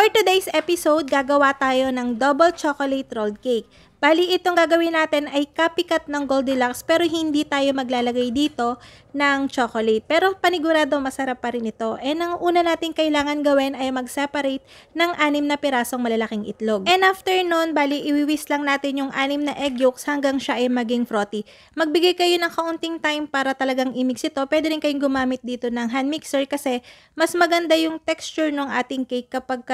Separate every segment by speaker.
Speaker 1: For today's episode, gagawa tayo ng double chocolate rolled cake. Bali, itong gagawin natin ay copycat ng Goldilocks pero hindi tayo maglalagay dito ng chocolate. Pero panigurado masarap pa rin ito. And ang una natin kailangan gawin ay mag-separate ng 6 na pirasong malalaking itlog. And after nun, bali, iwiwis lang natin yung 6 na egg yolks hanggang siya ay maging frothy. Magbigay kayo ng kaunting time para talagang i-mix ito. Pwede rin kayong gumamit dito ng hand mixer kasi mas maganda yung texture ng ating cake kapag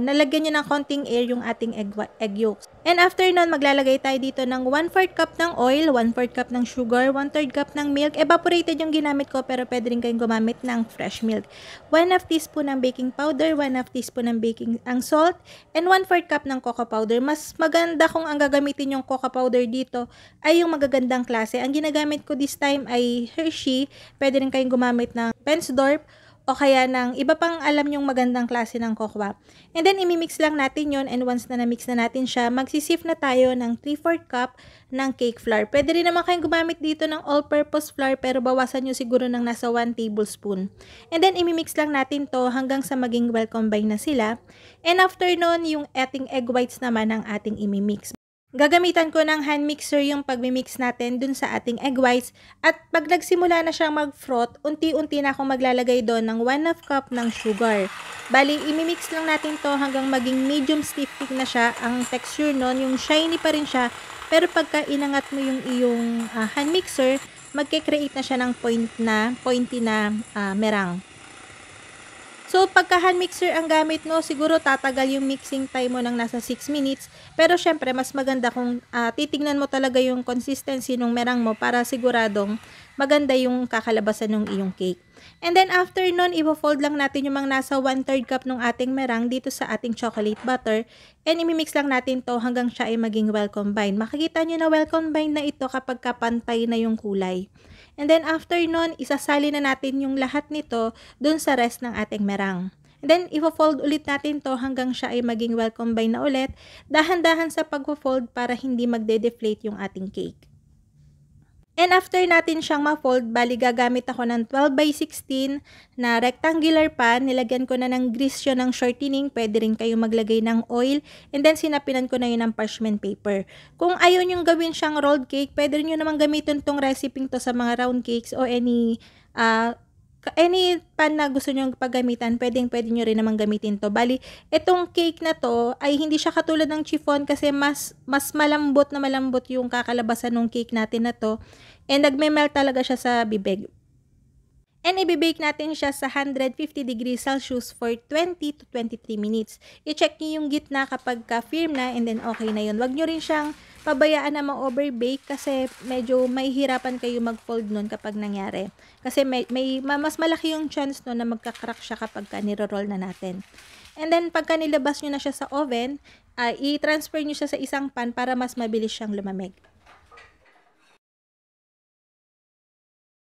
Speaker 1: nalagyan nyo ng konting air yung ating egg yolks. And after nun, maglalagay tayo dito ng 1/4 cup ng oil, 1/4 cup ng sugar, 1/3 cup ng milk. Evaporated yung ginamit ko pero pwede rin kayong gumamit ng fresh milk. 1/2 teaspoon ng baking powder, 1/2 teaspoon ng salt, and 1/4 cup ng cocoa powder. Mas maganda kung ang gagamitin yung cocoa powder dito ay yung magagandang klase. Ang ginagamit ko this time ay Hershey. Pwede rin kayong gumamit ng Bensdorp o kaya ng iba pang alam yung magandang klase ng cocoa. And then, imimix lang natin yon, and once na na-mix na natin siya, magsisif na tayo ng 3/4 cup ng cake flour. Pwede rin naman kayong gumamit dito ng all-purpose flour, pero bawasan nyo siguro ng nasa 1 tablespoon. And then, imimix lang natin to hanggang sa maging well-combine na sila. And after nun, yung ating egg whites naman ang ating imimix. Gagamitan ko ng hand mixer yung pagmimix natin dun sa ating egg whites, at pag nagsimula na siyang mag-froth, unti-unti na akong maglalagay doon ng 1/2 cup ng sugar. Bali, imimix lang natin to hanggang maging medium stiff na siya. Ang texture nun, yung shiny pa rin siya, pero pagka inangat mo yung iyong hand mixer, magke-create na siya ng pointy na merang. So, pagka hand mixer ang gamit mo, siguro tatagal yung mixing time mo ng nasa 6 minutes. Pero syempre, mas maganda kung titignan mo talaga yung consistency ng merang mo para siguradong maganda yung kakalabasan ng iyong cake. And then after nun, i-fold lang natin yung mga nasa 1/3 cup ng ating merang dito sa ating chocolate butter. And imimix lang natin to hanggang siya ay maging well combined. Makikita nyo na well combined na ito kapag kapantay na yung kulay. And then after nun, isasali na natin yung lahat nito dun sa rest ng ating merang. And then, i-fold ulit natin to hanggang siya ay maging well combined na ulit. Dahan-dahan sa pag-fold para hindi magde-deflate yung ating cake. And after natin siyang ma-fold, bali gagamit ako ng 12x16 na rectangular pan. Nilagyan ko na ng grease yun ng shortening. Pwede rin kayo maglagay ng oil. And then sinapinan ko na yun ng parchment paper. Kung ayaw nyong gawin siyang rolled cake, pwede rin nyo naman gamitin tong recipe to sa mga round cakes o any pan na gusto nyo paggamitan, pwede nyo rin naman gamitin to. Bali, itong cake na to ay hindi siya katulad ng chiffon kasi mas malambot yung kakalabasan ng cake natin na to. And nagme-melt talaga siya sa bibig. And i-bake natin siya sa 150 degrees Celsius for 20 to 23 minutes. I-check nyo yung gitna kapag firm na, and then okay na yun. Wag nyo rin siyang pabayaan na ma-overbake kasi medyo may hirapan kayo mag-fold nun kapag nangyari. Kasi mas malaki yung chance nun na magka-crack siya kapag niro-roll na natin. And then pagka nilabas nyo na siya sa oven, i-transfer nyo siya sa isang pan para mas mabilis siyang lumamig.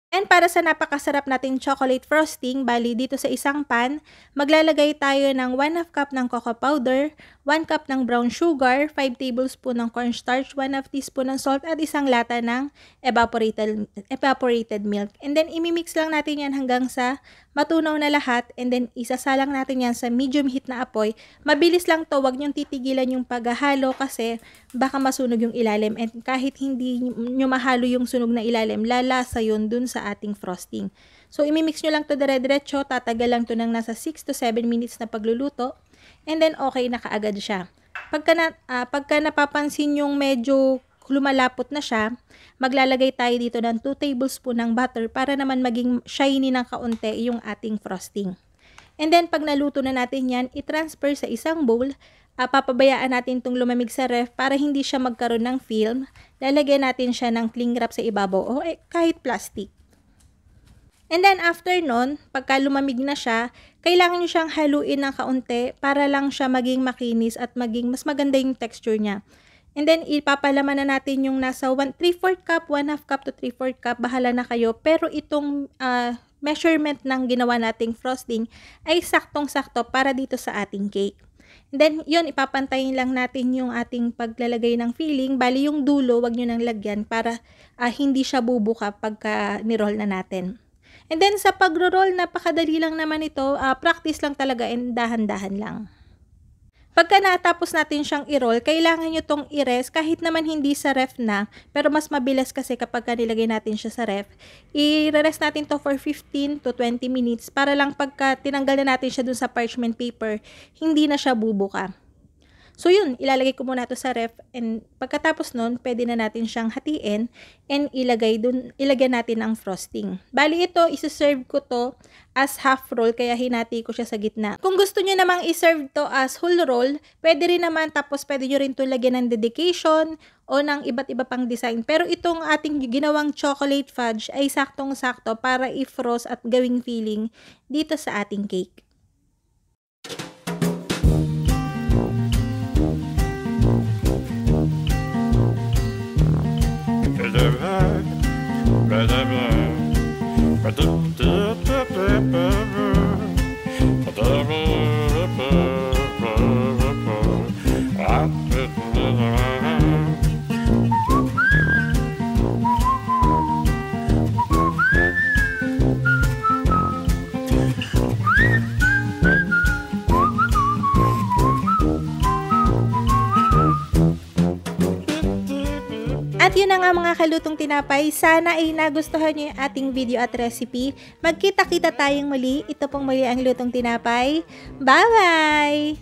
Speaker 1: And para sa napakasarap nating chocolate frosting, bali dito sa isang pan, maglalagay tayo ng 1/2 cup ng cocoa powder, 1 cup ng brown sugar, 5 tablespoon ng cornstarch, 1/2 teaspoon ng salt, at isang lata ng evaporated milk. And then imimix lang natin yan hanggang sa matunaw na lahat, and then isasalang natin yan sa medium heat na apoy. Mabilis lang to, wag nyong titigilan yung paghahalo kasi baka masunog yung ilalim, and kahit hindi nyo mahalo yung sunog na ilalim, lalasa yun dun sa ating frosting. So, imimix nyo lang to dire-diretso, tatagal lang to ng nasa 6 to 7 minutes na pagluluto, and then okay na kaagad siya. Pagka napapansin yung medyo lumalapot na siya, maglalagay tayo dito ng 2 tablespoon ng butter para naman maging shiny ng kaunti yung ating frosting. And then, pag naluto na natin yan, i-transfer sa isang bowl. Papabayaan natin itong lumamig sa ref para hindi siya magkaroon ng film. Lalagyan natin siya ng cling wrap sa ibabaw o kahit plastic. And then, after nun, pagka lumamig na siya, kailangan nyo siyang haluin ng kaunti para lang siya maging makinis at maging mas maganda yung texture niya. And then, ipapalaman na natin yung nasa 3/4 cup, 1/2 cup to 3/4 cup. Bahala na kayo. Pero itong measurement ng ginawa nating frosting ay saktong-sakto para dito sa ating cake. And then, yun, ipapantayin lang natin yung ating paglalagay ng filling. Bali, yung dulo, wag nyo nang lagyan para hindi siya bubuka pagka niroll na natin. And then, sa pagro-roll, napakadali lang naman ito. Practice lang talaga and dahan-dahan lang. Pagka natapos natin siyang i-roll, kailangan nyo tong i-rest kahit naman hindi sa ref na, pero mas mabilis kasi kapag nilagay natin siya sa ref. I-rest natin to for 15 to 20 minutes para lang pagka tinanggal na natin siya dun sa parchment paper, hindi na siya bubuka. So yun, ilalagay ko muna to sa ref, and pagkatapos nun, pwede na natin siyang hatiin and ilagyan natin ang frosting. Bali ito, isi-serve ko to as half roll, kaya hinati ko siya sa gitna. Kung gusto nyo namang i-serve to as whole roll, pwede rin naman, tapos pwede nyo rin to lagyan ng dedication o ng iba't iba pang design. Pero itong ating ginawang chocolate fudge ay saktong-sakto para i-frost at gawing filling dito sa ating cake. At yun na nga mga kalutong tinapay, sana ay nagustuhan nyo yung ating video at recipe. Magkita-kita tayong muli. Ito pong muli ang Lutong Tinapay. Bye-bye!